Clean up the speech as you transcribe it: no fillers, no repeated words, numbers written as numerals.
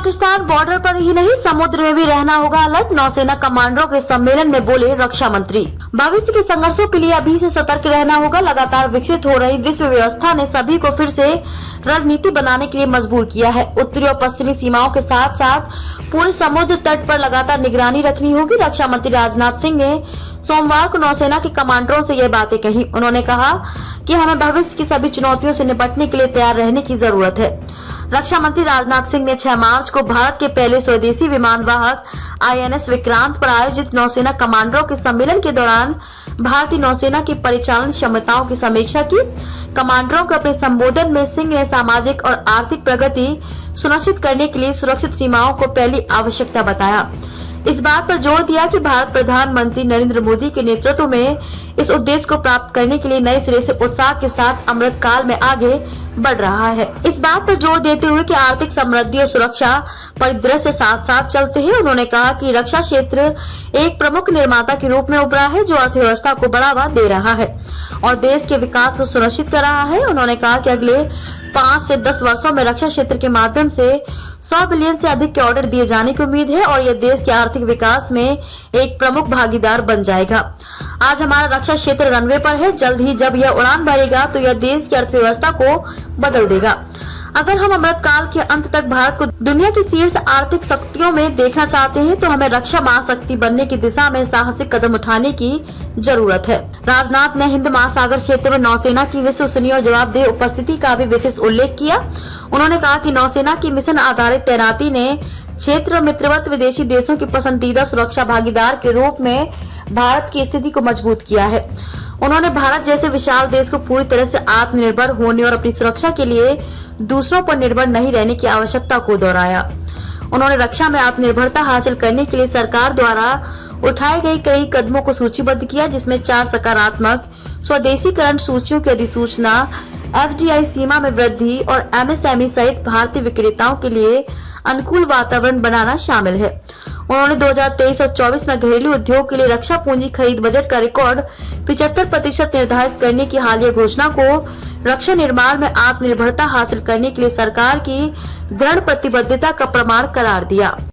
Pakistan border पर ही नहीं समुद्र में भी रहना होगा अलर्ट। नौसेना कमांडरों के सम्मेलन में बोले रक्षा मंत्री। भविष्य के संघर्षों के लिए अभी से सतर्क रहना होगा। लगातार विकसित हो रही विश्व व्यवस्था ने सभी को फिर से रणनीति बनाने के लिए मजबूर किया है। उत्तरी और पश्चिमी सीमाओं के साथ साथ पूरे समुद्र तट पर लगातार निगरानी रखनी होगी। रक्षा मंत्री राजनाथ सिंह ने सोमवार को नौसेना के कमांडरों से ये बातें कही। उन्होंने कहा कि हमें भविष्य की सभी चुनौतियों से निपटने के लिए तैयार रहने की जरूरत है। रक्षा मंत्री राजनाथ सिंह ने 6 मार्च को भारत के पहले स्वदेशी विमान वाहक INS विक्रांत पर आयोजित नौसेना कमांडरों के सम्मेलन के दौरान भारतीय नौसेना की परिचालन क्षमताओं की समीक्षा की। कमांडरों के अपने संबोधन में सिंह ने सामाजिक और आर्थिक प्रगति सुनिश्चित करने के लिए सुरक्षित सीमाओं को पहली आवश्यकता बताया। इस बात पर जोर दिया कि भारत प्रधानमंत्री नरेंद्र मोदी के नेतृत्व में इस उद्देश्य को प्राप्त करने के लिए नए सिरे से उत्साह के साथ अमृत काल में आगे बढ़ रहा है। इस बात पर जोर देते हुए कि आर्थिक समृद्धि और सुरक्षा परिदृश्य साथ साथ चलते हैं, उन्होंने कहा कि रक्षा क्षेत्र एक प्रमुख निर्माता के रूप में उभरा है जो अर्थव्यवस्था को बढ़ावा दे रहा है और देश के विकास को सुनिश्चित कर रहा है। उन्होंने कहा कि अगले 5 से 10 वर्षों में रक्षा क्षेत्र के माध्यम से 100 बिलियन से अधिक के ऑर्डर दिए जाने की उम्मीद है और यह देश के आर्थिक विकास में एक प्रमुख भागीदार बन जाएगा। आज हमारा रक्षा क्षेत्र रनवे पर है। जल्द ही जब यह उड़ान भरेगा तो यह देश की अर्थव्यवस्था को बदल देगा। अगर हम अमृत काल के अंत तक भारत को दुनिया की शीर्ष आर्थिक शक्तियों में देखना चाहते हैं तो हमें रक्षा महाशक्ति बनने की दिशा में साहसिक कदम उठाने की जरूरत है। राजनाथ ने हिंद महासागर क्षेत्र में नौसेना की विश्वसनीय और जवाबदेह उपस्थिति का भी विशेष उल्लेख किया। उन्होंने कहा कि नौसेना की मिशन आधारित तैनाती ने क्षेत्र मित्रवत विदेशी देशों की पसंदीदा सुरक्षा भागीदार के रूप में भारत की स्थिति को मजबूत किया है। उन्होंने भारत जैसे विशाल देश को पूरी तरह से आत्मनिर्भर होने और अपनी सुरक्षा के लिए दूसरों पर निर्भर नहीं रहने की आवश्यकता को दोहराया। उन्होंने रक्षा में आत्मनिर्भरता हासिल करने के लिए सरकार द्वारा उठाए गए कई कदमों को सूचीबद्ध किया, जिसमें 4 सकारात्मक स्वदेशीकरण सूचियों की अधिसूचना, FDI सीमा में वृद्धि और MSME सहित भारतीय विक्रेताओं के लिए अनुकूल वातावरण बनाना शामिल है। उन्होंने 2023 और 24 में घरेलू उद्योग के लिए रक्षा पूंजी खरीद बजट का रिकॉर्ड 75% निर्धारित करने की हालिया घोषणा को रक्षा निर्माण में आत्मनिर्भरता हासिल करने के लिए सरकार की दृढ़ प्रतिबद्धता का प्रमाण करार दिया।